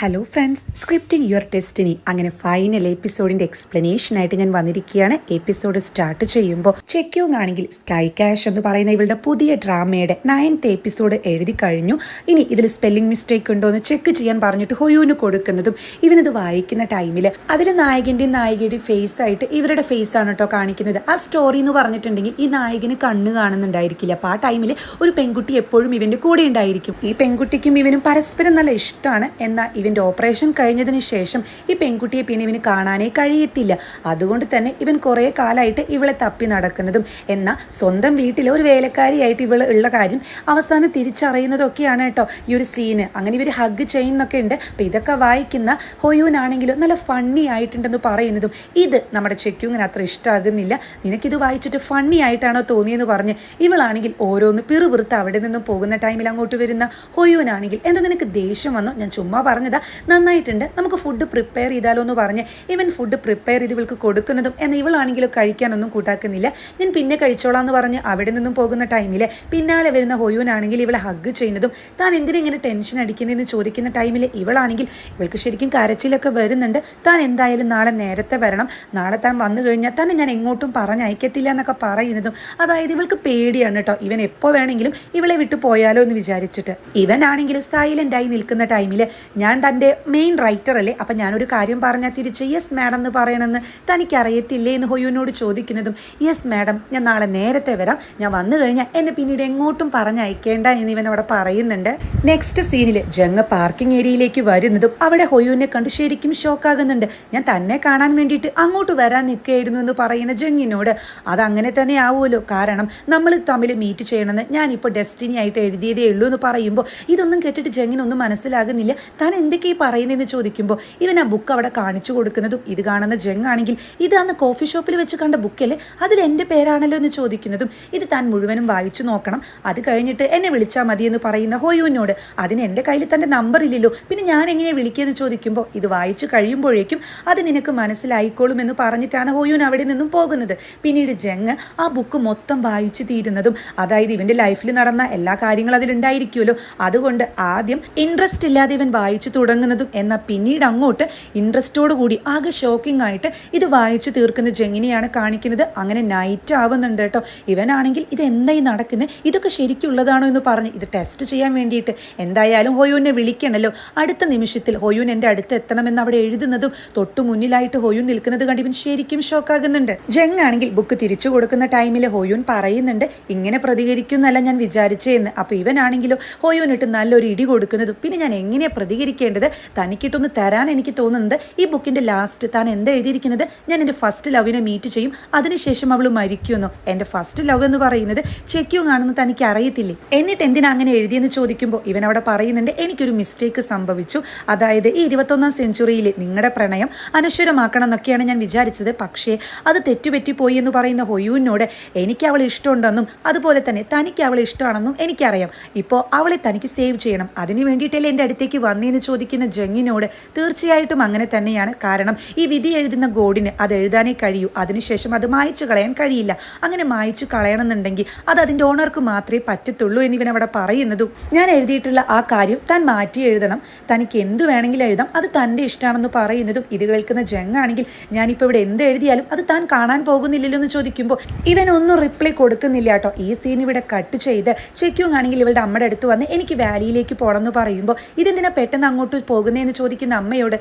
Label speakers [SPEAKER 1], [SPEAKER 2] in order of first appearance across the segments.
[SPEAKER 1] Hello friends, scripting your destiny അങ്ങനെ final എപ്പിസോഡിൻ്റെ എക്സ്പ്ലനേഷനായിട്ട് ഞാൻ വന്നിരിക്കുകയാണ്. എപ്പിസോഡ് സ്റ്റാർട്ട് ചെയ്യുമ്പോൾ ചെക്യോങ് ആണെങ്കിൽ സ്കൈ ക്യാഷ് എന്ന് പറയുന്ന ഇവളുടെ പുതിയ ഡ്രാമയുടെ 9th എപ്പിസോഡ് എഴുതി കഴിഞ്ഞു. ഇനി ഇതിൽ സ്പെല്ലിംഗ് മിസ്റ്റേക്ക് ഉണ്ടോ എന്ന് ചെക്ക് ചെയ്യാൻ പറഞ്ഞിട്ട് ഹൊയൂന് കൊടുക്കുന്നതും ഇവനിത് വായിക്കുന്ന ടൈമിൽ അതിൽ നായകൻ്റെയും നായികയുടെയും ഫേസ് ആയിട്ട് ഇവരുടെ ഫേസ് ആണ് കേട്ടോ കാണിക്കുന്നത്. ആ സ്റ്റോറി എന്ന് പറഞ്ഞിട്ടുണ്ടെങ്കിൽ ഈ നായകന് കണ്ണ് കാണുന്നുണ്ടായിരിക്കില്ല. അപ്പോൾ ആ ടൈമിൽ ഒരു പെൺകുട്ടി എപ്പോഴും ഇവൻ്റെ കൂടെ ഉണ്ടായിരിക്കും. ഈ പെൺകുട്ടിക്കും ഇവനും പരസ്പരം നല്ല ഇഷ്ടമാണ്. എന്നാൽ ഇവൻ്റെ ഓപ്പറേഷൻ കഴിഞ്ഞതിന് ശേഷം ഈ പെൺകുട്ടിയെ പിന്നെ ഇവന് കാണാനേ കഴിയത്തില്ല. അതുകൊണ്ട് തന്നെ ഇവൻ കുറേ കാലമായിട്ട് ഇവളെ തപ്പി നടക്കുന്നതും എന്നാൽ സ്വന്തം വീട്ടിലെ ഒരു വേലക്കാരിയായിട്ട് ഇവൾ ഉള്ള കാര്യം അവസാനം തിരിച്ചറിയുന്നതൊക്കെയാണ് കേട്ടോ ഈ ഒരു സീന്. അങ്ങനെ ഇവർ ഹഗ് ചെയ്യുന്നൊക്കെ ഉണ്ട്. അപ്പോൾ ഇതൊക്കെ വായിക്കുന്ന ഹൊയൂനാണെങ്കിലും നല്ല ഫണ്ണി ആയിട്ടുണ്ടെന്ന് പറയുന്നതും ഇത് നമ്മുടെ ചെക്യൂങ്ങിന് അത്ര ഇഷ്ടമാകുന്നില്ല. നിനക്കിത് വായിച്ചിട്ട് ഫണ്ണി ആയിട്ടാണോ തോന്നിയെന്ന് പറഞ്ഞ് ഇവളാണെങ്കിൽ ഓരോന്ന് പിറുപിറുത്ത് അവിടെ നിന്നും പോകുന്ന ടൈമിൽ അങ്ങോട്ട് വരുന്ന ഹൊയൂനാണെങ്കിൽ എന്താ നിനക്ക് ദേഷ്യം വന്നോ? ഞാൻ ചുമ്മാ പറഞ്ഞതാ, നന്നായിട്ടുണ്ട്, നമുക്ക് ഫുഡ് പ്രിപ്പയർ ചെയ്താലോ എന്ന് പറഞ്ഞ് ഇവൻ ഫുഡ് പ്രിപ്പയർ ചെയ്ത് ഇവൾക്ക് കൊടുക്കുന്നതും എന്നാൽ ഇവളാണെങ്കിലും കഴിക്കാനൊന്നും കൂട്ടാക്കുന്നില്ല. ഞാൻ പിന്നെ കഴിച്ചോളാം എന്ന് പറഞ്ഞ് അവിടെ നിന്നും പോകുന്ന ടൈമിൽ പിന്നാലെ വരുന്ന ഹൊയൂനാണെങ്കിൽ ഇവളെ ഹഗ് ചെയ്യുന്നതും താൻ എന്തിനാ ഇങ്ങനെ ടെൻഷൻ അടിക്കുന്നതെന്ന് ചോദിക്കുന്ന ടൈമിൽ ഇവളാണെങ്കിൽ ഇവൾക്ക് ശരിക്കും കരച്ചിലൊക്കെ വരുന്നുണ്ട്. താൻ എന്തായാലും നാളെ നേരത്തെ വരണം, നാളെ താൻ വന്നു കഴിഞ്ഞാൽ തന്നെ ഞാൻ എങ്ങോട്ടും പറഞ്ഞയക്കത്തില്ല എന്നൊക്കെ പറയുന്നതും അതായത് ഇവൾക്ക് പേടിയാണ് കേട്ടോ, ഇവൻ എപ്പോൾ വേണമെങ്കിലും ഇവളെ വിട്ടു പോയാലോ എന്ന് വിചാരിച്ചിട്ട്. ഇവനാണെങ്കിലും സൈലൻ്റായി നിൽക്കുന്ന ടൈമിൽ ഞാൻ തൻ്റെ മെയിൻ റൈറ്റർ അല്ലേ, അപ്പം ഞാനൊരു കാര്യം പറഞ്ഞാൽ തിരിച്ച് യെസ് മാഡം എന്ന് പറയണമെന്ന് തനിക്കറിയത്തില്ലേ എന്ന് ഹൊയൂനോട് ചോദിക്കുന്നതും യെസ് മാഡം, ഞാൻ നാളെ നേരത്തെ വരാം, ഞാൻ വന്നു കഴിഞ്ഞാൽ എന്നെ പിന്നീട് എങ്ങോട്ടും പറഞ്ഞയക്കേണ്ട എന്ന് ഇവൻ അവിടെ പറയുന്നുണ്ട്. നെക്സ്റ്റ് സീനിൽ ജങ് പാർക്കിംഗ് ഏരിയയിലേക്ക് വരുന്നതും അവിടെ ഹൊയൂനെ കണ്ട് ശരിക്കും ഷോക്കാകുന്നുണ്ട്. ഞാൻ തന്നെ കാണാൻ വേണ്ടിയിട്ട് അങ്ങോട്ട് വരാൻ നിൽക്കുകയായിരുന്നു എന്ന് പറയുന്ന ജങ്ങിനോട് അതങ്ങനെ തന്നെ ആവുമല്ലോ, കാരണം നമ്മൾ തമ്മിൽ മീറ്റ് ചെയ്യണമെന്ന് ഞാനിപ്പോൾ ഡെസ്റ്റിനി ആയിട്ട് എഴുതിയതേ ഉള്ളൂ എന്ന് പറയുമ്പോൾ ഇതൊന്നും കേട്ടിട്ട് ജങ്ങിനൊന്നും മനസ്സിലാകുന്നില്ല. താൻ എന്തൊക്കെ ഈ പറയുന്നതെന്ന് ചോദിക്കുമ്പോൾ ഇവൻ ആ ബുക്ക് അവിടെ കാണിച്ചു കൊടുക്കുന്നതും ഇത് കാണുന്ന ജങ് ആണെങ്കിൽ ഇതാന്ന് കോഫി ഷോപ്പിൽ വെച്ച് കണ്ട ബുക്കല്ലേ, അതിൽ എൻ്റെ പേരാണല്ലോ എന്ന് ചോദിക്കുന്നതും ഇത് താൻ മുഴുവനും വായിച്ചു നോക്കണം, അത് കഴിഞ്ഞിട്ട് എന്നെ വിളിച്ചാൽ മതി എന്ന് പറയുന്ന ഹൊയൂനോട് അതിന് എൻ്റെ കയ്യിൽ തൻ്റെ നമ്പർ ഇല്ലല്ലോ, പിന്നെ ഞാൻ എങ്ങനെയാണ് വിളിക്കുകയെന്ന് ചോദിക്കുമ്പോൾ ഇത് വായിച്ചു കഴിയുമ്പോഴേക്കും അത് നിനക്ക് മനസ്സിലായിക്കോളും എന്ന് പറഞ്ഞിട്ടാണ് ഹൊയൂൻ അവിടെ നിന്നും പോകുന്നത്. പിന്നീട് ജങ് ആ ബുക്ക് മൊത്തം വായിച്ചു തീരുന്നതും അതായത് ഇവൻ്റെ ലൈഫിൽ നടന്ന എല്ലാ കാര്യങ്ങളും അതിലുണ്ടായിരിക്കുമല്ലോ, അതുകൊണ്ട് ആദ്യം ഇൻട്രസ്റ്റ് ഇല്ലാതെ ഇവൻ വായിച്ചു തുടങ്ങുന്നതും എന്നാൽ പിന്നീട് അങ്ങോട്ട് ഇൻട്രസ്റ്റോട് കൂടി ആകെ ഷോക്കിംഗ് ആയിട്ട് ഇത് വായിച്ചു തീർക്കുന്ന ജെങ്ങിനെയാണ് കാണിക്കുന്നത്. അങ്ങനെ നൈറ്റ് ആവുന്നുണ്ട് കേട്ടോ. ഇവനാണെങ്കിൽ ഇത് എന്തായി നടക്കുന്നത്, ഇതൊക്കെ ശരിക്കുള്ളതാണോ എന്ന് പറഞ്ഞ് ഇത് ടെസ്റ്റ് ചെയ്യാൻ വേണ്ടിയിട്ട് എന്തായാലും ഹൊയൂനെ വിളിക്കണമല്ലോ. അടുത്ത നിമിഷത്തിൽ ഹൊയൂൻ എൻ്റെ അടുത്ത് എത്തണമെന്ന് അവിടെ എഴുതുന്നതും തൊട്ടു മുന്നിലായിട്ട് ഹൊയൂൻ നിൽക്കുന്നത് കണ്ട് ഇവൻ ശരിക്കും ഷോക്കാകുന്നുണ്ട്. ജങ് ആണെങ്കിൽ ബുക്ക് തിരിച്ചു കൊടുക്കുന്ന ടൈമിൽ ഹൊയൂൻ പറയുന്നുണ്ട് ഇങ്ങനെ പ്രതികരിക്കുന്നല്ല ഞാൻ വിചാരിച്ചേന്ന്. അപ്പോൾ ഇവനാണെങ്കിലോ ഹൊയൂനിട്ട് നല്ലൊരു ഇടി കൊടുക്കുന്നതും പിന്നെ ഞാൻ എങ്ങനെയാണ് പ്രതികരിക്കേണ്ടത്, തനിക്കിട്ടൊന്ന് തരാൻ എനിക്ക് തോന്നുന്നത് ഈ ബുക്കിൻ്റെ ലാസ്റ്റ് താൻ എന്താ എഴുതിയിരിക്കുന്നത്, ഞാൻ എൻ്റെ ഫസ്റ്റ് ലവിനെ മീറ്റ് ചെയ്യും, അതിനുശേഷം അവൾ മരിക്കുമെന്നോ. എൻ്റെ ഫസ്റ്റ് ലവ് എന്ന് പറയുന്നത് ചെക്യൂങ് ആണെന്ന് തനിക്ക് അറിയത്തില്ലേ, എന്നിട്ട് എന്തിനാ അങ്ങനെ എഴുതിയെന്ന് ചോദിക്കുമ്പോൾ ഇവൻ അവിടെ പറയുന്നുണ്ട് എനിക്കൊരു മിസ്റ്റേക്ക് സംഭവിച്ചു, അതായത് ഈ 21ാം സെഞ്ചുറിയിൽ നിങ്ങളുടെ പ്രണയം അനശ്വരമാക്കണം എന്നൊക്കെയാണ് ഞാൻ വിചാരിച്ചത്, പക്ഷേ അത് തെറ്റുപറ്റിപ്പോയി എന്ന് പറയുന്ന ഹൊയൂനോട് എനിക്ക് അവളെ ഇഷ്ടമുണ്ടെന്നും അതുപോലെ തന്നെ തനിക്ക് അവളെ ഇഷ്ടമാണെന്നും എനിക്കറിയാം, ഇപ്പോൾ അവളെ തനിക്ക് സേവ് ചെയ്യണം, അതിന് വേണ്ടിയിട്ടല്ലേ എൻ്റെ അടുത്തേക്ക് വന്നേന്ന് ചോദിക്കുന്ന ജങ്ങിനോട് തീർച്ചയായിട്ടും അങ്ങനെ തന്നെയാണ്, കാരണം ഈ വിധി എഴുതുന്ന ഗോഡിന് അത് എഴുതാനേ കഴിയൂ, അതിനുശേഷം അത് മായ്ച്ചു കളയാൻ കഴിയില്ല, അങ്ങനെ മായ്ച്ചു കളയണമെന്നുണ്ടെങ്കിൽ അത് അതിൻ്റെ ഓണർക്ക് മാത്രമേ പറ്റത്തുള്ളൂ എന്നിവൻ അവിടെ പറയുന്നതും ഞാൻ എഴുതിയിട്ടുള്ള ആ കാര്യം താൻ മാറ്റി എഴുതണം, തനിക്ക് എന്ത് വേണമെങ്കിലും എഴുതാം, അത് തൻ്റെ ഇഷ്ടമാണെന്ന് പറയുന്നതും ഇത് കേൾക്കുന്ന ജങ്ങാണെങ്കിൽ ഞാനിപ്പോൾ ഇവിടെ എന്ത് എഴുതിയാലും അത് താൻ കാണാൻ പോകുന്നില്ലല്ലോ എന്ന് ചോദിക്കുമ്പോൾ ഇവൻ ഒന്നും റിപ്ലൈ കൊടുക്കുന്നില്ല കേട്ടോ. ഈ സീൻ ഇവിടെ കട്ട് ചെയ്ത് ചെക്യൂങ് ആണെങ്കിൽ ഇവളുടെ അമ്മയുടെ അടുത്ത് വന്ന് എനിക്ക് വാലിയിലേക്ക് പോകണം എന്ന് പറയുമ്പോൾ ഇതെന്തിനാ പെട്ടെന്ന് അങ്ങോട്ട് പോകുന്നതെന്ന് ചോദിക്കുന്ന അമ്മയോട്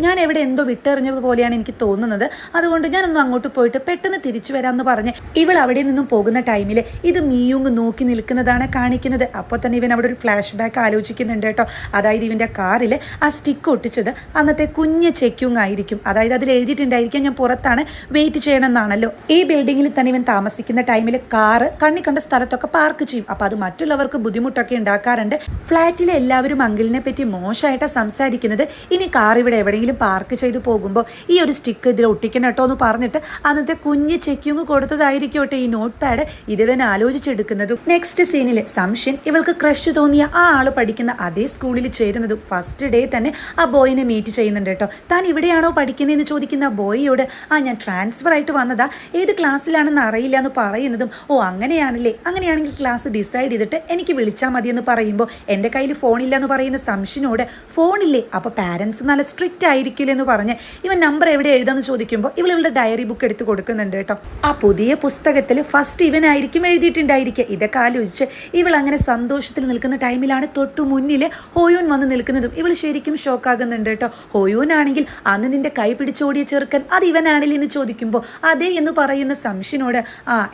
[SPEAKER 1] ഞാൻ എവിടെ എന്തോ വിട്ടെറിഞ്ഞത് പോലെയാണ് എനിക്ക് തോന്നുന്നത്, അതുകൊണ്ട് ഞാനൊന്ന് അങ്ങോട്ട് പോയിട്ട് പെട്ടെന്ന് തിരിച്ചു വരാമെന്ന് പറഞ്ഞ് ഇവൾ അവിടെ നിന്നും പോകുന്ന ടൈമിൽ ഇത് മിയൂങ് നോക്കി നിൽക്കുന്നതാണ് കാണിക്കുന്നത്. അപ്പോൾ തന്നെ ഇവൻ അവിടെ ഒരു ഫ്ലാഷ് ബാക്ക് ആലോചിക്കുന്നുണ്ട് കേട്ടോ. അതായത് ഇവൻ്റെ കാറിൽ ആ സ്റ്റിക്ക് ഒട്ടിച്ചത് അന്നത്തെ കുഞ്ഞ് ചെക്യൂങ് ആയിരിക്കും, അതായത് അതിൽ എഴുതിയിട്ടുണ്ടായിരിക്കാം ഞാൻ പുറത്താണ് വെയിറ്റ് ചെയ്യണമെന്നാണല്ലോ. ഈ ബിൽഡിങ്ങിൽ തന്നെ ഇവൻ താമസിക്കുന്ന ടൈമിൽ കാറ് കണ്ണി കണ്ട സ്ഥലത്തൊക്കെ പാർക്ക് ചെയ്യും, അപ്പോൾ അത് മറ്റുള്ളവർക്ക് ബുദ്ധിമുട്ടൊക്കെ ഉണ്ടാക്കാറുണ്ട്. ഫ്ലാറ്റിലെ എല്ലാവരും അങ്കിളിനെ പറ്റി മോശമായിട്ടാണ് സംസാരിക്കുന്നത്. ഇനി കാർ ഇവിടെ എവിടെയെങ്കിലും പാർക്ക് ചെയ്ത് പോകുമ്പോൾ ഈ ഒരു സ്റ്റിക്ക് ഇതിൽ ഒട്ടിക്കണം കേട്ടോ എന്ന് പറഞ്ഞിട്ട് അന്നത്തെ കുഞ്ഞ് ചെക്കിങ് കൊടുത്തതായിരിക്കോട്ടെ ഈ നോട്ട് പാഡ് ഇതിവൻ ആലോചിച്ചെടുക്കുന്നതും. നെക്സ്റ്റ് സീനിൽ സംഷൻ ഇവൾക്ക് ക്രഷ് തോന്നിയ ആ ആൾ പഠിക്കുന്ന അതേ സ്കൂളിൽ ചേരുന്നതും ഫസ്റ്റ് ഡേ തന്നെ ആ ബോയിനെ മീറ്റ് ചെയ്യുന്നുണ്ട് കേട്ടോ. താൻ ഇവിടെയാണോ പഠിക്കുന്നതെന്ന് ചോദിക്കുന്ന ആ ബോയിയോട് ഞാൻ ട്രാൻസ്ഫർ ആയിട്ട് വന്നതാ, ഏത് ക്ലാസ്സിലാണെന്ന് അറിയില്ല എന്ന് പറയുന്നതും അങ്ങനെയാണല്ലേ, അങ്ങനെയാണെങ്കിൽ ക്ലാസ് ഡിസൈഡ് ചെയ്തിട്ട് എനിക്ക് വിളിച്ചാൽ മതിയെന്ന് പറയുമ്പോൾ എൻ്റെ കയ്യിൽ ഫോണില്ല എന്ന് പറയുന്ന സംഷനോട് ഫോണില്ലേ, അപ്പോൾ പാരൻസ് നല്ല സ്ട്രിക്റ്റ് ആയിരിക്കില്ലേ എന്ന് പറഞ്ഞ് ഇവൻ നമ്പർ എവിടെ എഴുതാന്ന് ചോദിക്കുമ്പോൾ ഇവളുടെ ഡയറി ബുക്ക് എടുത്ത് കൊടുക്കുന്നുണ്ട് കേട്ടോ. ആ പുതിയ പുസ്തകത്തിൽ ഫസ്റ്റ് ഇവനായിരിക്കും എഴുതിയിട്ടുണ്ടായിരിക്കുക. ഇതൊക്കെ ആലോചിച്ച് ഇവൾ അങ്ങനെ സന്തോഷത്തിൽ നിൽക്കുന്ന ടൈമിലാണ് തൊട്ടു മുന്നിൽ ഹോയൂൻ വന്ന് നിൽക്കുന്നതും ഇവൾ ശരിക്കും ഷോക്കാകുന്നുണ്ട് കേട്ടോ. ഹോയൂൻ ആണെങ്കിൽ അന്ന് നിന്റെ കൈ പിടിച്ചോടിയ ചെറുക്കൻ അത് ഇവനാണില്ലേ എന്ന് ചോദിക്കുമ്പോൾ അതെ എന്ന് പറയുന്ന സംഷിനോട്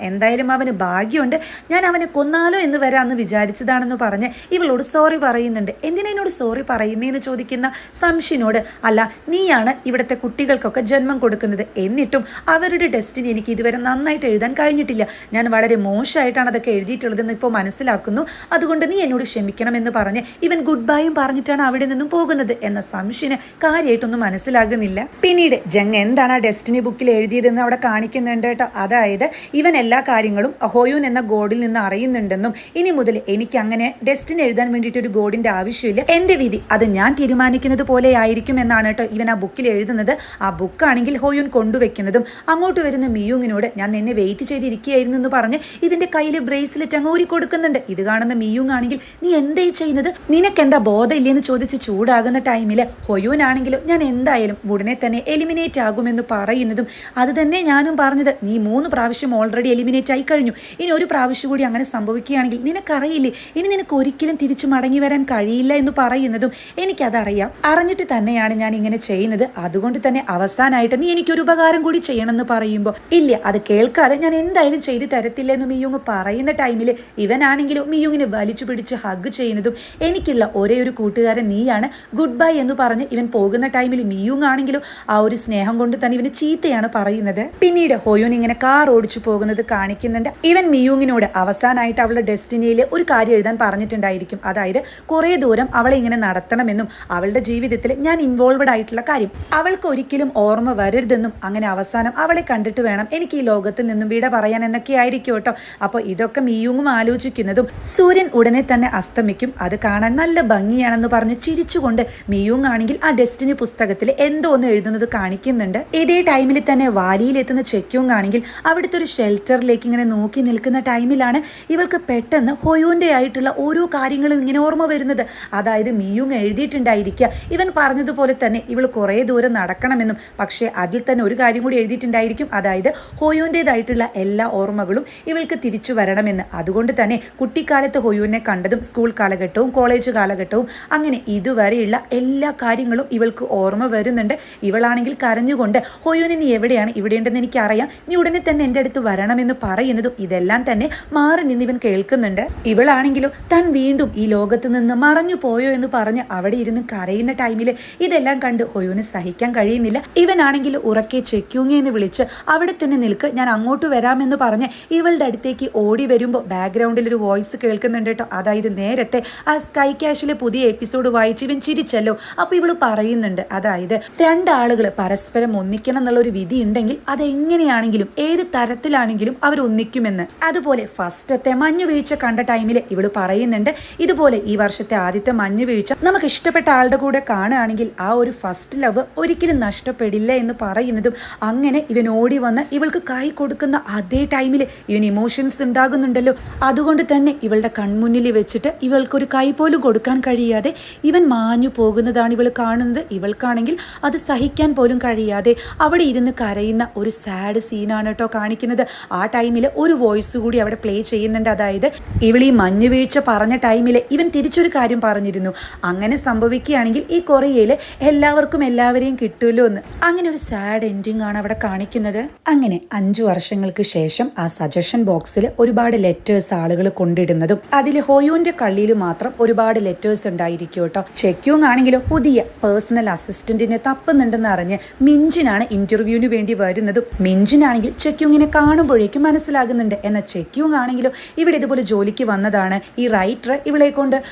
[SPEAKER 1] എന്തായാലും അവന് ഭാഗ്യമുണ്ട്, ഞാൻ അവനെ കൊന്നാലോ എന്ന് വരെ അന്ന് വിചാരിച്ചതാണെന്ന് പറഞ്ഞ് ഇവളോട് സോറി പറയുന്നുണ്ട്. എന്തിനാ എന്നോട് സോറി പറയുന്നതെന്ന് ചോദിക്കുന്ന സംഷിനോട് അല്ല, നീയാണ് ഇവിടുത്തെ കുട്ടികൾക്കൊക്കെ ജന്മം കൊടുക്കുന്നത്, എന്നിട്ടും അവരുടെ ഡെസ്റ്റിനി എനിക്ക് ഇതുവരെ നന്നായിട്ട് എഴുതാൻ കഴിഞ്ഞിട്ടില്ല, ഞാൻ വളരെ മോശമായിട്ടാണ് അതൊക്കെ എഴുതിയിട്ടുള്ളതെന്ന് ഇപ്പോൾ മനസ്സിലാക്കുന്നു, അതുകൊണ്ട് നീ എന്നോട് ക്ഷമിക്കണം എന്ന് പറഞ്ഞ് ഇവൻ ഗുഡ് ബൈയും പറഞ്ഞിട്ടാണ് അവിടെ നിന്നും പോകുന്നത്. എന്ന സംശിന് കാര്യമായിട്ടൊന്നും മനസ്സിലാകുന്നില്ല. പിന്നീട് ജങ് എന്താണ് ആ ഡെസ്റ്റിനി ബുക്കിൽ എഴുതിയതെന്ന് അവിടെ കാണിക്കുന്നുണ്ട് കേട്ടോ. അതായത് ഇവൻ എല്ലാ കാര്യങ്ങളും ഹോയൂൻ എന്ന ഗോഡിൽ നിന്ന് അറിയുന്നുണ്ടെന്നും ഇനി മുതൽ എനിക്ക് അങ്ങനെ ഡെസ്റ്റിനി എഴുതാൻ വേണ്ടിയിട്ട് ഒരു ഗോഡിന്റെ ആവശ്യമില്ല, എന്റെ വിധി അത് ഞാൻ തീരുമാനിക്കുന്നത് പോലെ ആയിരിക്കും എന്നാണ് കേട്ടോ ഇവൻ ആ ബുക്കിൽ എഴുതുന്നത്. ആ ബുക്കാണെങ്കിൽ ഹോയൂൻ കൊണ്ടുവെക്കുന്നതും അങ്ങോട്ട് വരുന്ന മിയൂങ്ങിനോട് ഞാൻ നിന്നെ വെയിറ്റ് ചെയ്തിരിക്കുകയായിരുന്നു എന്ന് പറഞ്ഞ് ഇതിന്റെ കയ്യിൽ ബ്രേസ്ലെറ്റ് അങ്ങ് ഊരി കൊടുക്കുന്നുണ്ട്. ഇത് കാണുന്ന മിയൂങ് ആണെങ്കിൽ നീ എന്തേ ചെയ്യുന്നത്, നിനക്കെന്താ ബോധം ഇല്ലെന്ന് ചോദിച്ച് ചൂടാകുന്ന ടൈമിൽ ഹൊയൂൻ ആണെങ്കിലും ഞാൻ എന്തായാലും ഉടനെ തന്നെ എലിമിനേറ്റ് ആകുമെന്ന് പറയുന്നതും അത് തന്നെ ഞാനും പറഞ്ഞത്, നീ 3 പ്രാവശ്യം ഓൾറെഡി എലിമിനേറ്റ് ആയി കഴിഞ്ഞു, ഇനി ഒരു പ്രാവശ്യം കൂടി അങ്ങനെ സംഭവിക്കുകയാണെങ്കിൽ നിനക്കറിയില്ലേ ഇനി നിനക്ക് ഒരിക്കലും തിരിച്ചു മടങ്ങി വരാൻ കഴിയില്ല എന്ന് പറയുന്നതും എനിക്കതറിയാം, അറിഞ്ഞിട്ട് തന്നെയാണ് ഞാൻ ഇങ്ങനെ ചെയ്യുന്നത്, അതുകൊണ്ട് തന്നെ അവസാനമായിട്ട് നീ എനിക്കൊരു ഉപകാരം കൂടി ചെയ്യണമെന്ന് പറയുമ്പോൾ ഇല്ല അത് കേൾക്കാതെ ഞാൻ എന്തായാലും ചെയ്തു തരത്തില്ല എന്ന് മിയൂങ് പറയുന്ന ടൈമിൽ ഇവനാണെങ്കിലും മിയൂങ്ങിനെ വലിച്ചു പിടിച്ച് ഹഗ് ചെയ്യുന്നതും എനിക്കുള്ള ഒരേ ഒരു കൂട്ടുകാരൻ നീയാണ്, ഗുഡ് ബൈ എന്ന് പറഞ്ഞ് ഇവൻ പോകുന്ന ടൈമിൽ മിയൂങ് ആണെങ്കിലും ആ ഒരു സ്നേഹം കൊണ്ട് തന്നെ ഇവന് ചീത്തയാണ് പറയുന്നത്. പിന്നീട് ഹോയൂൻ ഇങ്ങനെ കാർ ഓടിച്ചു പോകുന്നത് കാണിക്കുന്നുണ്ട്. ഇവൻ മിയൂങ്ങിനോട് അവസാനമായിട്ട് അവളുടെ ഡെസ്റ്റിനിയിൽ ഒരു കാര്യം എഴുതാൻ പറഞ്ഞിട്ടുണ്ടായിരിക്കും, അതായത് കുറേ ദൂരം അവളെ ഇങ്ങനെ നടത്തണമെന്നും അവളുടെ ജീവിതത്തിൽ ഞാൻ ഇൻവോൾവഡ് ആയിട്ടുള്ള കാര്യം അവൾക്ക് ഒരിക്കലും ഓർമ്മ വരരുതെന്നും അങ്ങനെ അവസാനം അവളെ കണ്ടിട്ട് വേണം എനിക്ക് ഈ ലോകത്തിൽ നിന്നും വിട പറയാൻ എന്നൊക്കെ ആയിരിക്കും കേട്ടോ. അപ്പോൾ ഇതൊക്കെ മിയൂങ്ങും ആലോചിക്കുന്നതും സൂര്യൻ ഉടനെ തന്നെ അസ്തമിക്കും, അത് കാണാൻ നല്ല ഭംഗിയാണെന്ന് പറഞ്ഞ് ചിരിച്ചുകൊണ്ട് മിയൂങ് ആണെങ്കിൽ ആ ഡെസ്റ്റിനി പുസ്തകത്തിൽ എന്തോ ഒന്ന് എഴുതുന്നത് കാണിക്കുന്നുണ്ട്. ഇതേ ടൈമിൽ തന്നെ വാലിയിലെത്തുന്ന ചെക്യൂങ് ആണെങ്കിൽ അവിടുത്തെ ഒരു ഷെൽട്ടറിലേക്ക് ഇങ്ങനെ നോക്കി നിൽക്കുന്ന ടൈമിലാണ് ഇവൾക്ക് പെട്ടെന്ന് ഹൊയൂന്റെ ആയിട്ടുള്ള ഓരോ കാര്യങ്ങളും ഇങ്ങനെ ഓർമ്മ വരുന്നത്. അതായത് മിയൂങ് എഴുതിയിട്ടുണ്ടായിരിക്കുക ഇവൻ പറഞ്ഞതുപോലെ തന്നെ ഇവൾ കുറേ ദൂരം നടക്കണമെന്നും, പക്ഷേ അതിൽ തന്നെ ഒരു കാര്യം കൂടി എഴുതിയിട്ടുണ്ടായിരിക്കും, അതായത് ഹൊയൂന്റേതായിട്ടുള്ള എല്ലാ ഓർമ്മകളും ഇവൾക്ക് തിരിച്ചു വരണമെന്ന്. അതുകൊണ്ട് തന്നെ കുട്ടിക്കാലത്ത് ഹൊയൂനെ കണ്ടതും സ്കൂൾ കാലഘട്ടവും കോളേജ് കാലഘട്ടവും അങ്ങനെ ഇതുവരെയുള്ള എല്ലാ കാര്യങ്ങളും ഇവൾക്ക് ഓർമ്മ വരുന്നുണ്ട്. ഇവളാണെങ്കിൽ കരഞ്ഞുകൊണ്ട് ഹൊയൂനെ നീ എവിടെയാണ്, ഇവിടെയുണ്ടെന്ന് എനിക്കറിയാം, നീ ഉടനെ തന്നെ എൻ്റെ അടുത്ത് വരണമെന്ന് പറയുന്നതും ഇതെല്ലാം തന്നെ മാറി നിന്ന് ഇവൻ കേൾക്കുന്നുണ്ട്. ഇവളാണെങ്കിലും താൻ വീണ്ടും ഈ ലോകത്ത് നിന്ന് മറഞ്ഞു പോയോ എന്ന് പറഞ്ഞ് അവിടെ ഇരുന്ന് കരയുന്ന ടൈമിൽ ഇതെല്ലാം കണ്ട് ഹൊയൂന് സഹിക്കാൻ കഴിയുന്നില്ല. ഇവനാണെങ്കിൽ ഉറക്കെ ചെക്യൂങ്ങി എന്ന് വിളിച്ച് അവിടെ തന്നെ നിൽക്ക്, ഞാൻ അങ്ങോട്ട് വരാമെന്ന് പറഞ്ഞ് ഇവളുടെ അടുത്തേക്ക് ഓടി വരുമ്പോൾ ബാക്ക്ഗ്രൗണ്ടിൽ ഒരു വോയിസ് കേൾക്കുന്നുണ്ട് കേട്ടോ. അതായത് നേരത്തെ ആ സ്കൈ ക്യാഷിലെ പുതിയ എപ്പിസോഡ് വായിച്ച് ഇവൻ ചിരിച്ചല്ലോ, അപ്പോൾ ഇവള് പറയുന്നുണ്ട് അതായത് രണ്ടാളുകൾ പരസ്പരം ഒന്നിക്കണം എന്നുള്ള ഒരു വിധി ഉണ്ടെങ്കിൽ അതെങ്ങനെയാണെങ്കിലും ഏത് തരത്തിലാണെങ്കിലും അവർ ഒന്നിക്കുമെന്ന്. അതുപോലെ ഫസ്റ്റത്തെ മഞ്ഞുവീഴ്ച കണ്ട ടൈമിൽ ഇവള് പറയുന്നുണ്ട് ഇതുപോലെ ഈ വർഷത്തെ ആദ്യത്തെ മഞ്ഞുവീഴ്ച നമുക്ക് ഇഷ്ടപ്പെട്ട ആളുടെ കൂടെ കാണുകയാണെങ്കിൽ ആ ഒരു ഫസ്റ്റ് ലവ് ഒരിക്കലും നഷ്ടപ്പെടില്ല എന്ന് പറയുന്നതും അങ്ങനെ ഇവൻ ഓടി വന്ന് ഇവൾക്ക് കൈ കൊടുക്കുന്ന അതേ ടൈമിൽ ഇവൻ ഇമോഷൻസ് ഉണ്ടാകുന്നുണ്ടല്ലോ, അതുകൊണ്ട് തന്നെ ഇവളുടെ കൺമുന്നിൽ വെച്ചിട്ട് ഇവൾക്കൊരു കൈ പോലും കൊടുക്കാൻ കഴിയാതെ ഇവൻ മാഞ്ഞു പോകുന്നതാണ് ഇവൾ കാണുന്നത്. ഇവൾക്കാണെങ്കിൽ അത് സഹിക്കാൻ പോലും കഴിയാതെ അവിടെ ഇരുന്ന് കരയുന്ന ഒരു സാഡ് സീനാണ് കേട്ടോ കാണിക്കുന്നത്. ആ ടൈമിൽ ഒരു വോയിസ് കൂടി അവിടെ പ്ലേ ചെയ്യുന്നുണ്ട്, അതായത് ഇവൾ ഈ മഞ്ഞുവീഴ്ച പറഞ്ഞ ടൈമിൽ ഇവൻ തിരിച്ചൊരു കാര്യം പറഞ്ഞിരുന്നു, അങ്ങനെ സംഭവിക്കുകയാണെങ്കിൽ ഈ കൊറിയയിൽ എല്ലാവർക്കും എല്ലാവരെയും കിട്ടുമല്ലോ എന്ന്. അങ്ങനെ ഒരു സാഡ് എൻഡിങ് ആണ് അവിടെ കാണിക്കുന്നത്. അങ്ങനെ 5 വർഷങ്ങൾക്ക് ശേഷം ആ സജഷൻ ബോക്സിൽ ഒരുപാട് ലെറ്റേഴ്സ് ആളുകൾ കൊണ്ടിടുന്നതും അതിൽ ഹോയൂന്റെ കള്ളിയിൽ മാത്രം ഒരുപാട് ലെറ്റേഴ്സ് ഉണ്ടായിരിക്കും കേട്ടോ. ചെക്യൂങ് ആണെങ്കിലും പുതിയ പേഴ്സണൽ അസിസ്റ്റന്റിനെ തപ്പുന്നുണ്ടെന്ന് അറിഞ്ഞ് മിഞ്ചിനാണ് ഇന്റർവ്യൂവിന് വേണ്ടി വരുന്നതും മിഞ്ചിനാണെങ്കിൽ ചെക്യൂങ്ങിനെ കാണുമ്പോഴേക്കും മനസ്സിലാകുന്നുണ്ട്. എന്നാൽ ചെക്യൂങ് ആണെങ്കിലും ഇവിടെ ഇതുപോലെ ജോലിക്ക് വന്നതാണ്, ഈ റൈറ്റർ ഇവളെ കൊണ്ട്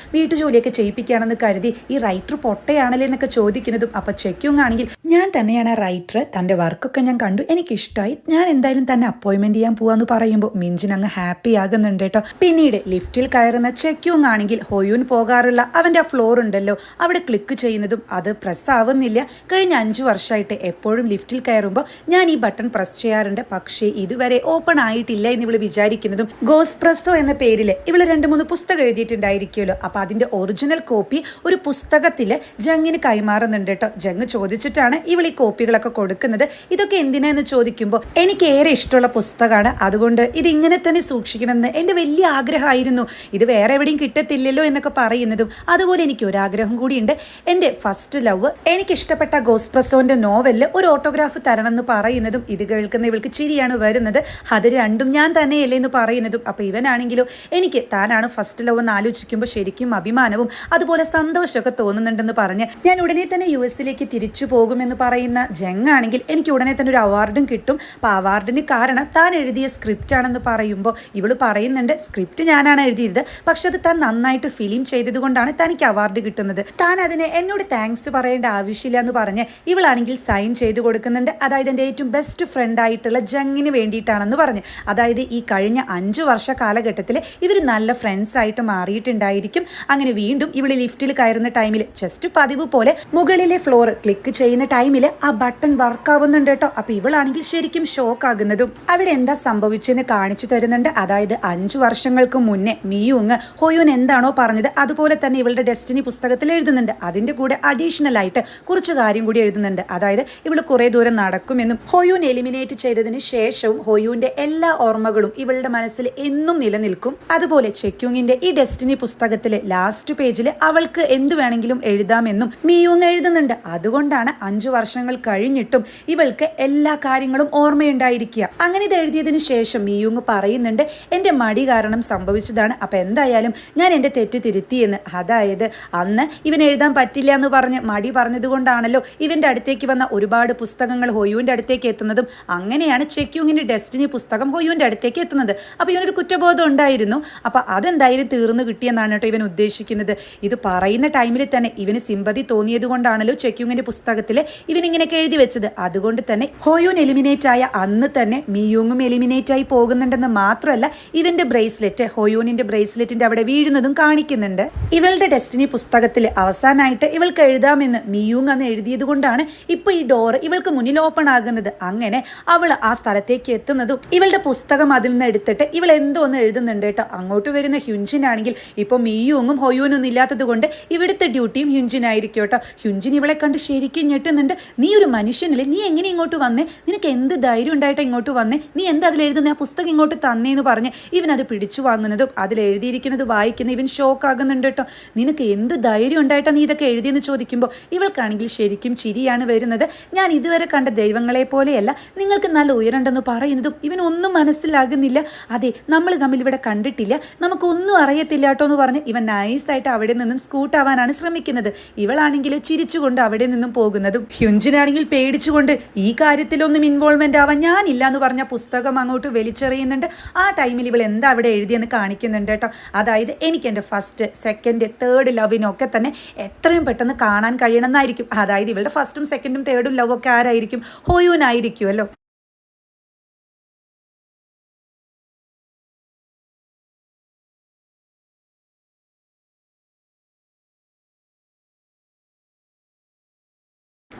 [SPEAKER 1] വീട്ടുജോലിയൊക്കെ ചെയ്യിപ്പിക്കുകയാണെന്ന് കരുതി ഈ റൈറ്റർ പൊട്ടയാണല്ലേ എന്നൊക്കെ ചോദിക്കുന്നതും അപ്പൊ ചെക്യൂങ് ആണെങ്കിൽ ഞാൻ തന്നെയാണ് റൈറ്റർ, തന്റെ വർക്കൊക്കെ ഞാൻ കണ്ടു, എനിക്കിഷ്ടമായി, ഞാൻ എന്തായാലും തന്നെ അപ്പോയിന്റ്മെന്റ് ചെയ്യാൻ പോവാന്ന് പറയുമ്പോൾ മിഞ്ചിൻ അങ്ങ് ഹാപ്പി ആകുന്നുണ്ട് കേട്ടോ. പിന്നീട് ലിഫ്റ്റിൽ കയറുന്ന ചെക്യൂങ് ആണെങ്കിൽ ഹൊയൂൻ പോകാറുള്ള അവന്റെ ആ ഫ്ലോർ ഉണ്ടല്ലോ അവിടെ ക്ലിക്ക് ചെയ്യുന്നതും അത് പ്രസ് ആവുന്നില്ല. കഴിഞ്ഞ 5 വർഷമായിട്ട് എപ്പോഴും ലിഫ്റ്റിൽ കയറുമ്പോൾ ഞാൻ ഈ ബട്ടൺ പ്രസ് ചെയ്യാറുണ്ട്, പക്ഷേ ഇതുവരെ ഓപ്പൺ ആയിട്ടില്ല എന്ന് ഇവള് വിചാരിക്കുന്നതും ഗോസ് പ്രസോ എന്ന പേരിൽ ഇവള് 2-3 പുസ്തകം എഴുതിയിട്ടുണ്ടായിരിക്കുമല്ലോ, അപ്പൊ അതിന്റെ ഒറിജിനൽ കോപ്പി ഒരു പുസ്തകത്തിൽ ജങ്ങിന് കൈമാറുന്നുണ്ട് കേട്ടോ. ജങ് ചോദിച്ചിട്ടാണ് ഇവൾ ഈ കോപ്പികളൊക്കെ കൊടുക്കുന്നത്. ഇതൊക്കെ എന്തിനാന്ന് ചോദിക്കുമ്പോൾ എനിക്ക് ഏറെ ഇഷ്ടമുള്ള പുസ്തകമാണ്, അതുകൊണ്ട് ഇത് ഇങ്ങനെ തന്നെ സൂക്ഷിക്കണമെന്ന് എൻ്റെ വലിയ ആഗ്രഹമായിരുന്നു, ഇത് വേറെ എവിടെയും കിട്ടത്തില്ലല്ലോ എന്നൊക്കെ പറയുന്നതും അതുപോലെ എനിക്ക് ഒരു ആഗ്രഹം കൂടിയുണ്ട്, എൻ്റെ ഫസ്റ്റ് ലവ് എനിക്ക് ഇഷ്ടപ്പെട്ട ഗോസ്പ്രസോന്റെ നോവലിൽ ഒരു ഓട്ടോഗ്രാഫ് തരണം എന്ന് പറയുന്നതും ഇത് കേൾക്കുന്ന ഇവൾക്ക് ചിരിയാണ് വരുന്നത്. അത് രണ്ടും ഞാൻ തന്നെയല്ലേ എന്ന് പറയുന്നതും അപ്പോൾ ഇവനാണെങ്കിലോ എനിക്ക് താനാണ് ഫസ്റ്റ് ലവ് എന്ന് ആലോചിക്കുമ്പോൾ ശരിക്കും അഭിമാനവും അതുപോലെ സന്തോഷമൊക്കെ തോന്നുന്നുണ്ടെന്ന് പറഞ്ഞ് ഞാൻ ഉടനെ തന്നെ US തിരിച്ചു പോകുമെന്ന് പറയുന്ന ജങ് ആണെങ്കിൽ എനിക്ക് ഉടനെ തന്നെ ഒരു അവാർഡും കിട്ടും. അപ്പോൾ അവാർഡിന് കാരണം താൻ എഴുതിയ സ്ക്രിപ്റ്റ് ആണെന്ന് പറയുമ്പോൾ ഇവള് പറയുന്നുണ്ട് സ്ക്രിപ്റ്റ് ഞാനാണ് എഴുതിയത്, പക്ഷെ അത് താൻ നന്നായിട്ട് ഫിലിം ചെയ്തത് കൊണ്ടാണ് തനിക്ക് അവാർഡ് കിട്ടുന്നത്, താൻ അതിന് എന്നോട് താങ്ക്സ് പറയേണ്ട ആവശ്യമില്ല എന്ന് പറഞ്ഞ് ഇവളാണെങ്കിൽ സൈൻ ചെയ്ത് കൊടുക്കുന്നുണ്ട്. അതായത് എൻ്റെ ഏറ്റവും ബെസ്റ്റ് ഫ്രണ്ട് ആയിട്ടുള്ള ജങ്ങിന് വേണ്ടിയിട്ടാണെന്ന് പറഞ്ഞ്, അതായത് ഈ കഴിഞ്ഞ 5 വർഷ കാലഘട്ടത്തിൽ ഇവർ നല്ല ഫ്രണ്ട്സ് ആയിട്ട് മാറിയിട്ടുണ്ടായിരിക്കും. അങ്ങനെ വീണ്ടും ഇവള് ലിഫ്റ്റിൽ കയറുന്ന ടൈമിൽ ജസ്റ്റ് പതിവ് പോലെ മുകളിലെ ഫ്ലോർ ക്ലിക്ക് ചെയ്യുന്ന ടൈമിൽ ആ ബട്ടൺ വർക്ക് ആവുന്നുണ്ട് കേട്ടോ. അപ്പൊ ഇവളാണെങ്കിൽ ശരിക്കും ഷോക്ക് ആകുന്നതും അവിടെ എന്താ സംഭവിച്ചെന്ന് കാണിച്ചു തരുന്നുണ്ട്. അതായത് 5 വർഷങ്ങൾക്ക് മുന്നേ മിയുങ് ഹൊയൂൻ എന്താണോ പറഞ്ഞത് അതുപോലെ തന്നെ ഇവളുടെ ഡെസ്റ്റിനി പുസ്തകത്തിൽ എഴുതുന്നുണ്ട്. അതിന്റെ കൂടെ അഡീഷണൽ ആയിട്ട് കുറച്ച് കാര്യം കൂടി എഴുതുന്നുണ്ട്. അതായത് ഇവള് കുറെ ദൂരം നടക്കുമെന്നും ഹൊയൂൻ എലിമിനേറ്റ് ചെയ്തതിന് ശേഷവും ഹൊയൂന്റെ എല്ലാ ഓർമ്മകളും ഇവളുടെ മനസ്സിൽ എന്നും നിലനിൽക്കും. അതുപോലെ ചെക്യൂങ്ങിന്റെ ഈ ഡെസ്റ്റിനി പുസ്തകത്തിലെ ലാസ്റ്റ് പേജിൽ അവൾക്ക് എന്ത് വേണമെങ്കിലും എഴുതാമെന്നും മിയുങ് എഴുതുന്നുണ്ട്. അതുകൊണ്ടാണ് 5 വർഷങ്ങൾ കഴിഞ്ഞിട്ടും ഇവൾക്ക് എല്ലാ കാര്യങ്ങളും ഓർമ്മയുണ്ടായിരിക്കുക. അങ്ങനെ ഇത് എഴുതിയതിനു ശേഷം മിയുങ് പറയുന്നുണ്ട് എന്റെ മടി കാരണം സംഭവിച്ചതാണ്, അപ്പൊ എന്തായാലും ഞാൻ എന്റെ തെറ്റ് തിരുത്തിയെന്ന്. അതായത് അന്ന് ഇവൻ എഴുതാൻ പറ്റില്ല എന്ന് പറഞ്ഞ് മടി പറഞ്ഞത് കൊണ്ടാണല്ലോ ഇവന്റെ അടുത്തേക്ക് വന്ന ഒരുപാട് പുസ്തകങ്ങൾ ഹൊയൂന്റെ അടുത്തേക്ക് എത്തുന്നതും അങ്ങനെയാണ് ചെക്യൂങ്ങിന്റെ ഡെസ്റ്റിനി പുസ്തകം ഹൊയൂന്റെ അടുത്തേക്ക് എത്തുന്നത്. അപ്പൊ ഇവനൊരു കുറ്റബോധം ഉണ്ടായിരുന്നു. അപ്പൊ അതെന്തായാലും തീർന്നു കിട്ടിയെന്നാണ് കേട്ടോ ഇവൻ ഉദ്ദേശിക്കുന്നത്. ഇത് പറയുന്ന ടൈമിൽ തന്നെ ഇവന് സിമ്പതി തോന്നിയത് കൊണ്ടാണല്ലോ ചെക്യൂങ്ങിന്റെ പുസ്തകത്തിൽ ഇവൻ ഇങ്ങനെയൊക്കെ എഴുതി വെച്ചത്. അതുകൊണ്ട് തന്നെ ഹൊയൂൻ എലിമിനേറ്റ് ആയ അന്ന് തന്നെ മിയുങ്ങും എലിമിനേറ്റ് ആയി പോകുന്നുണ്ടെന്ന് മാത്രമല്ല ഇവന്റെ ബ്രേസ്ലെറ്റ് ഹൊയൂനിന്റെ ബ്രേസ്ലെറ്റിന്റെ അവിടെ വീഴുന്നതും കാണിക്കുന്നുണ്ട്. ഇവളുടെ ഡെസ്റ്റിനി പുസ്തകത്തിൽ അവസാനമായിട്ട് ഇവൾക്ക് എഴുതാമെന്ന് മിയുങ് അന്ന് എഴുതിയത് കൊണ്ടാണ് ഇപ്പൊ ഈ ഡോർ ഇവൾക്ക് മുന്നിൽ ഓപ്പൺ ആകുന്നത്. അങ്ങനെ അവൾ ആ സ്ഥലത്തേക്ക് എത്തുന്നതും ഇവളുടെ പുസ്തകം അതിൽ നിന്ന് എടുത്തിട്ട് ഇവൾ എന്തോ ഒന്ന് എഴുതുന്നുണ്ട് കേട്ടോ. അങ്ങോട്ട് വരുന്ന ഹ്യുൻജിനാണെങ്കിൽ ഇപ്പൊ മിയുങ്ങും ഹൊയൂനൊന്നും ഇല്ലാത്തത് കൊണ്ട് ഇവിടുത്തെ ഡ്യൂട്ടിയും ഹ്യുൻജിനായിരിക്കും കേട്ടോ. ഹ്യുൻജിൻ ഇവളെ കണ്ട് ശരിക്കും ഞെട്ടുന്നുണ്ട്. നീ ഒരു മനുഷ്യനല്ലേ, നീ എങ്ങനെ ഇങ്ങോട്ട് വന്നേ, നിനക്ക് എന്ത് ധൈര്യം ഉണ്ടായിട്ടാ ഇങ്ങോട്ട് വന്നേ, നീ എന്താ അതിൽ എഴുതുന്ന, ആ പുസ്തകം ഇങ്ങോട്ട് തന്നേന്ന് പറഞ്ഞ് ഇവൻ അത് പിടിച്ചു വാങ്ങുന്നതും അതിൽ എഴുതിയിരിക്കുന്നത് വായിക്കുന്ന ഇവൻ ഷോക്ക് ആകുന്നുണ്ട് കേട്ടോ. നിനക്ക് എന്ത് ധൈര്യം ഉണ്ടായിട്ടാ നീ ഇതൊക്കെ എഴുതിയെന്ന് ചോദിക്കുമ്പോൾ ഇവൾക്കാണെങ്കിൽ ശരിക്കും ചിരിയാണ് വരുന്നത്. ഞാൻ ഇതുവരെ കണ്ട ദൈവങ്ങളെ പോലെയല്ല, നിങ്ങൾക്ക് നല്ല ഉയരണ്ടെന്ന് പറയുന്നതും ഇവനൊന്നും മനസ്സിലാകുന്നില്ല. അതെ, നമ്മൾ തമ്മിൽ ഇവിടെ കണ്ടിട്ടില്ല, നമുക്കൊന്നും അറിയത്തില്ല കേട്ടോ എന്ന് പറഞ്ഞ് ഇവൻ നൈസായിട്ട് അവിടെ നിന്നും സ്കൂട്ടാവാനാണ് ശ്രമിക്കുന്നത്. ഇവളാണെങ്കിൽ ചിരിച്ചുകൊണ്ട് അവിടെ നിന്നും പോകുന്നതും ഹ്യുൻജിനാണെങ്കിൽ പേടിച്ചുകൊണ്ട് ഈ കാര്യത്തിലൊന്നും ഇൻവോൾവ്മെന്റ് ആവാൻ ഞാനില്ല എന്ന് പറഞ്ഞ പുസ്തകം അങ്ങോട്ട് വലിച്ചെറിയുന്നുണ്ട്. ആ ടൈമിൽ ഇവൾ എന്താ അവിടെ എഴുതിയെന്ന് കാണിക്കുന്നുണ്ട് കേട്ടോ. അതായത് എനിക്ക് എൻ്റെ ഫസ്റ്റ് സെക്കൻഡ് തേർഡ് ലവിനൊക്കെ തന്നെ എത്രയും പെട്ടെന്ന് കാണാൻ കഴിയണമെന്നായിരിക്കും. അതായത് ഇവളുടെ ഫസ്റ്റും സെക്കൻഡും തേർഡും ലവ് ഒക്കെ ആരായിരിക്കും, ഹൊയൂൻ ആയിരിക്കുമല്ലോ.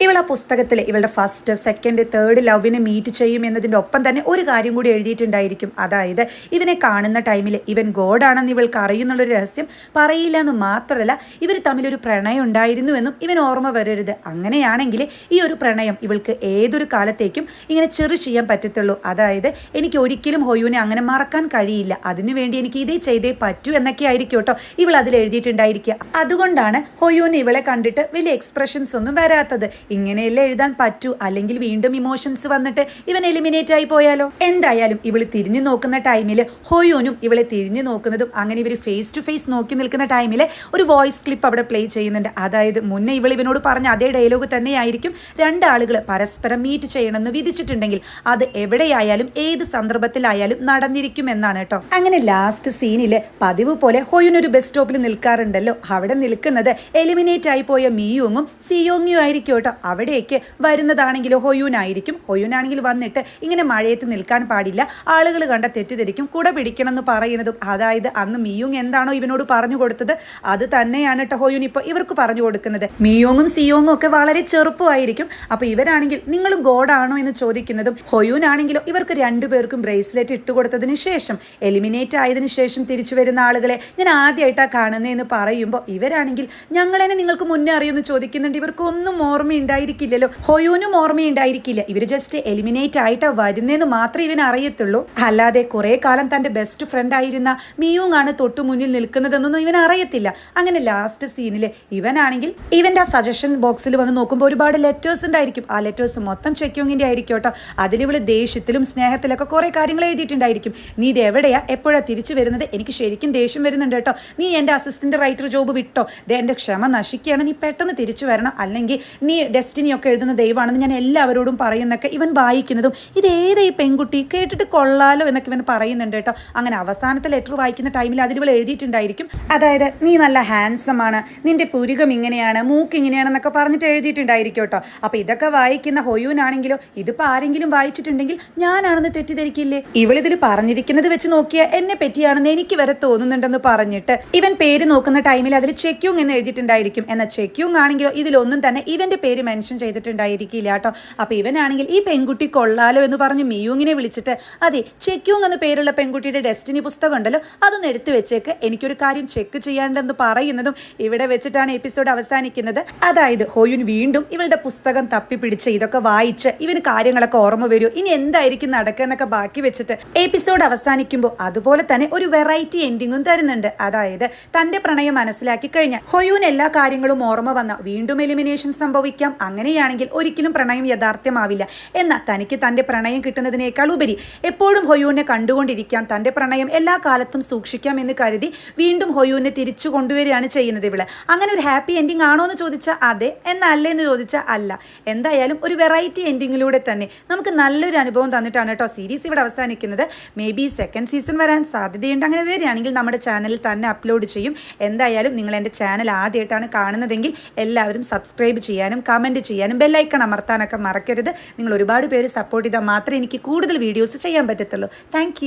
[SPEAKER 1] ഇവൾ ആ പുസ്തകത്തിൽ ഇവളുടെ ഫസ്റ്റ് സെക്കൻഡ് തേർഡ് ലവിനെ മീറ്റ് ചെയ്യും എന്നതിൻ്റെ ഒപ്പം തന്നെ ഒരു കാര്യം കൂടി എഴുതിയിട്ടുണ്ടായിരിക്കും. അതായത് ഇവനെ കാണുന്ന ടൈമിൽ ഇവൻ ഗോഡാണെന്ന് ഇവൾക്ക് അറിയുന്നുള്ളൊരു രഹസ്യം പറയില്ല എന്ന് മാത്രമല്ല ഇവർ തമ്മിലൊരു പ്രണയം ഉണ്ടായിരുന്നുവെന്നും ഇവൻ ഓർമ്മ വരരുത്. അങ്ങനെയാണെങ്കിൽ ഈ ഒരു പ്രണയം ഇവൾക്ക് ഏതൊരു കാലത്തേക്കും ഇങ്ങനെ ചെറു ചെയ്യാൻ പറ്റത്തുള്ളൂ. അതായത് എനിക്ക് ഒരിക്കലും ഹൊയൂനെ അങ്ങനെ മറക്കാൻ കഴിയില്ല, അതിനുവേണ്ടി എനിക്ക് ഇതേ ചെയ്തേ പറ്റൂ എന്നൊക്കെ ആയിരിക്കും കേട്ടോ ഇവൾ അതിൽ എഴുതിയിട്ടുണ്ടായിരിക്കുക. അതുകൊണ്ടാണ് ഹൊയൂന് ഇവളെ കണ്ടിട്ട് വലിയ എക്സ്പ്രഷൻസ് ഒന്നും വരാത്തത്. ഇങ്ങനെയല്ലേ എഴുതാൻ പറ്റൂ, അല്ലെങ്കിൽ വീണ്ടും ഇമോഷൻസ് വന്നിട്ട് ഇവൻ എലിമിനേറ്റ് ആയി പോയാലോ. എന്തായാലും ഇവള് തിരിഞ്ഞു നോക്കുന്ന ടൈമിൽ ഹൊയൂനും ഇവളെ തിരിഞ്ഞു നോക്കുന്നതും അങ്ങനെ ഇവർ ഫേസ് ടു ഫേസ് നോക്കി നിൽക്കുന്ന ടൈമിൽ ഒരു വോയിസ് ക്ലിപ്പ് അവിടെ പ്ലേ ചെയ്യുന്നുണ്ട്. അതായത് മുന്നേ ഇവനോട് പറഞ്ഞ അതേ ഡയലോഗ് തന്നെയായിരിക്കും. രണ്ടാളുകൾ പരസ്പരം മീറ്റ് ചെയ്യണമെന്ന് വിധിച്ചിട്ടുണ്ടെങ്കിൽ അത് എവിടെയായാലും ഏത് സന്ദർഭത്തിലായാലും നടന്നിരിക്കുമെന്നാണ് കേട്ടോ. അങ്ങനെ ലാസ്റ്റ് സീനില് പതിവ് പോലെ ഹൊയൂൻ ഒരു ബസ് സ്റ്റോപ്പിൽ നിൽക്കാറുണ്ടല്ലോ, അവിടെ നിൽക്കുന്നത് എലിമിനേറ്റ് ആയി പോയ മിയുങ്ങും സിയോങ്ങും ആയിരിക്കും കേട്ടോ. അവിടേക്ക് വരുന്നതാണെങ്കിലോ ഹൊയൂനാണെങ്കിൽ വന്നിട്ട് ഇങ്ങനെ മഴയത്ത് നിൽക്കാൻ പാടില്ല, ആളുകൾ കണ്ട തെറ്റിദ്ധരിക്കും, കുട പിടിക്കണം എന്ന് പറയുന്നതും അതായത് അന്ന് മിയോങ് എന്താണോ ഇവനോട് പറഞ്ഞു കൊടുത്തത് അത് തന്നെയാണ് കേട്ടോ ഹൊയൂൻ ഇപ്പോൾ ഇവർക്ക് പറഞ്ഞു കൊടുക്കുന്നത്. മിയോങ്ങും സിയോങ്ങും ഒക്കെ വളരെ ചെറുപ്പമായിരിക്കും. അപ്പോൾ ഇവരാണെങ്കിൽ നിങ്ങൾ ഗോഡാണോ എന്ന് ചോദിക്കുന്നതും ഹൊയൂൻ ആണെങ്കിലോ ഇവർക്ക് രണ്ടുപേർക്കും ബ്രേസ്ലെറ്റ് ഇട്ടുകൊടുത്തതിന് ശേഷം എലിമിനേറ്റ് ആയതിനു ശേഷം തിരിച്ചു വരുന്ന ആളുകളെ ഞാൻ ആദ്യമായിട്ടാണ് കാണുന്നതെന്ന് പറയുമ്പോൾ ഇവരാണെങ്കിൽ ഞങ്ങളെന്നെ നിങ്ങൾക്ക് മുന്നേ അറിയുമെന്ന് ചോദിക്കുന്നുണ്ട്. ഇവർക്കൊന്നും ഓർമ്മയുണ്ടായിരിക്കില്ലല്ലോ, ഹൊയൂനും ഓർമ്മയുണ്ടായിരിക്കില്ല. ഇവർ ജസ്റ്റ് എലിമിനേറ്റ് ആയിട്ടാണ് വരുന്നതെന്ന് മാത്രമേ ഇവൻ അറിയത്തുള്ളൂ, അല്ലാതെ കുറെ കാലം തന്റെ ബെസ്റ്റ് ഫ്രണ്ട് ആയിരുന്ന മിയോങ് ആണ് തൊട്ടു മുന്നിൽ നിൽക്കുന്നതെന്നൊന്നും ഇവൻ അറിയത്തില്ല. അങ്ങനെ ലാസ്റ്റ് സീനില് ഇവനാണെങ്കിൽ ഇവന്റെ ആ സജഷൻ ബോക്സിൽ വന്ന് നോക്കുമ്പോൾ ഒരുപാട് ലെറ്റേഴ്സ് ഉണ്ടായിരിക്കും. ആ ലെറ്റേഴ്സ് മൊത്തം ചെക്യോങ്ങിന്റെ ആയിരിക്കും കേട്ടോ. അതിൽ ഇവള് ദേഷ്യത്തിലും സ്നേഹത്തിലൊക്കെ കുറെ കാര്യങ്ങൾ എഴുതിയിട്ടുണ്ടായിരിക്കും. നീ ഇത് എവിടെയാ, എപ്പോഴാ തിരിച്ചു വരുന്നത്, എനിക്ക് ശരിക്കും ദേഷ്യം വരുന്നുണ്ട് കേട്ടോ, നീ എൻ്റെ അസിസ്റ്റന്റ് റൈറ്റർ ജോബ് വിട്ടോ, എൻ്റെ ക്ഷമ നശിക്കുകയാണ്, നീ പെട്ടെന്ന് തിരിച്ചു വരണം, അല്ലെങ്കിൽ നീ ഡെസ്റ്റിനി ഒക്കെ എഴുതുന്ന ദൈവമാണെന്ന് ഞാൻ എല്ലാവരോടും പറയുന്നൊക്കെ ഇവൻ വായിക്കുന്നതും ഇതേത് ഈ പെൺകുട്ടി കേട്ടിട്ട് കൊള്ളാലോ എന്നൊക്കെ ഇവൻ പറയുന്നുണ്ട് കേട്ടോ. അങ്ങനെ അവസാനത്തെ ലെറ്റർ വായിക്കുന്ന ടൈമിൽ അതിൽ ഇവൾ എഴുതിയിട്ടുണ്ടായിരിക്കും, അതായത് നീ നല്ല ഹാൻസം ആണ്, നിന്റെ പുരുകം ഇങ്ങനെയാണ്, മൂക്ക് ഇങ്ങനെയാണെന്നൊക്കെ പറഞ്ഞിട്ട് എഴുതിയിട്ടുണ്ടായിരിക്കും കേട്ടോ. അപ്പൊ ഇതൊക്കെ വായിക്കുന്ന ഹൊയൂനാണെങ്കിലോ ഇതിപ്പോ ആരെങ്കിലും വായിച്ചിട്ടുണ്ടെങ്കിൽ ഞാനാണെന്ന് തെറ്റിദ്ധരിക്കില്ലേ, ഇവളിതിൽ പറഞ്ഞിരിക്കുന്നത് വെച്ച് നോക്കിയാൽ എന്നെ പറ്റിയാണെന്ന് എനിക്ക് വരെ തോന്നുന്നുണ്ടെന്ന് പറഞ്ഞിട്ട് ഇവൻ പേര് നോക്കുന്ന ടൈമിൽ അതിൽ ചെക്യൂങ് എന്ന് എഴുതിയിട്ടുണ്ടായിരിക്കും. എന്നാൽ ചെക്യൂങ് ആണെങ്കിലോ ഇതിലൊന്നും തന്നെ ഇവന്റെ പേര് മെൻഷൻ ചെയ്തിട്ടുണ്ടായിരിക്കില്ല കേട്ടോ. അപ്പൊ ഇവനാണെങ്കിൽ ഈ പെൺകുട്ടി കൊള്ളാലോ എന്ന് പറഞ്ഞ് മിയോങ്ങിനെ വിളിച്ചിട്ട് അതെ ചെക്യൂങ് എന്ന പേരുള്ള പെൺകുട്ടിയുടെ ഡെസ്റ്റിനി പുസ്തകം ഉണ്ടല്ലോ അതൊന്ന് എടുത്തു വെച്ചേക്ക്, എനിക്കൊരു കാര്യം ചെക്ക് ചെയ്യാണ്ടെന്ന് പറയുന്നതും ഇവിടെ വെച്ചിട്ടാണ് എപ്പിസോഡ് അവസാനിക്കുന്നത്. അതായത് ഹൊയൂൻ വീണ്ടും ഇവളുടെ പുസ്തകം തപ്പിപ്പിടിച്ച് ഇതൊക്കെ വായിച്ച് ഇവന് കാര്യങ്ങളൊക്കെ ഓർമ്മ വരൂ, ഇനി എന്തായിരിക്കും നടക്കുക എന്നൊക്കെ ബാക്കി വെച്ചിട്ട് എപ്പിസോഡ് അവസാനിക്കുമ്പോൾ അതുപോലെ തന്നെ ഒരു വെറൈറ്റി എൻഡിങ്ങും തരുന്നുണ്ട്. അതായത് തന്റെ പ്രണയം മനസ്സിലാക്കി കഴിഞ്ഞാൽ ഹൊയൂൻ എല്ലാ കാര്യങ്ങളും ഓർമ്മ വന്ന വീണ്ടും എലിമിനേഷൻ സംഭവിക്കാം, അങ്ങനെയാണെങ്കിൽ ഒരിക്കലും പ്രണയം യാഥാർത്ഥ്യമാവില്ല. എന്നാൽ തനിക്ക് തന്റെ പ്രണയം കിട്ടുന്നതിനേക്കാൾ ഉപരി എപ്പോഴും ഹൊയൂനെ കണ്ടുകൊണ്ടിരിക്കാം, തന്റെ പ്രണയം എല്ലാ കാലത്തും സൂക്ഷിക്കാം എന്ന് കരുതി വീണ്ടും ഹൊയൂനെ തിരിച്ചു കൊണ്ടുവരികയാണ് ചെയ്യുന്നത് ഇവള്. അങ്ങനെ ഒരു ഹാപ്പി എൻഡിങ് ആണോ എന്ന് ചോദിച്ചാൽ അതെ, എന്നല്ലേ എന്ന് ചോദിച്ചാൽ അല്ല. എന്തായാലും ഒരു വെറൈറ്റി എൻഡിങ്ങിലൂടെ തന്നെ നമുക്ക് നല്ലൊരു അനുഭവം തന്നിട്ടാണ് കേട്ടോ സീരീസ് ഇവിടെ അവസാനിക്കുന്നത്. മേ ബി സെക്കൻഡ് സീസൺ വരാൻ സാധ്യതയുണ്ട്. അങ്ങനെ വരികയാണെങ്കിൽ നമ്മുടെ ചാനലിൽ തന്നെ അപ്ലോഡ് ചെയ്യും. എന്തായാലും നിങ്ങൾ എൻ്റെ ചാനൽ ആദ്യമായിട്ടാണ് കാണുന്നതെങ്കിൽ എല്ലാവരും സബ്സ്ക്രൈബ് ചെയ്യാനും കമൻറ്റ് ചെയ്യാനും ബെല്ലൈക്കൺ അമർത്താനൊക്കെ മറക്കരുത്. നിങ്ങൾ ഒരുപാട് പേര് സപ്പോർട്ട് ചെയ്താൽ മാത്രമേ എനിക്ക് കൂടുതൽ വീഡിയോസ് ചെയ്യാൻ പറ്റത്തുള്ളൂ. താങ്ക്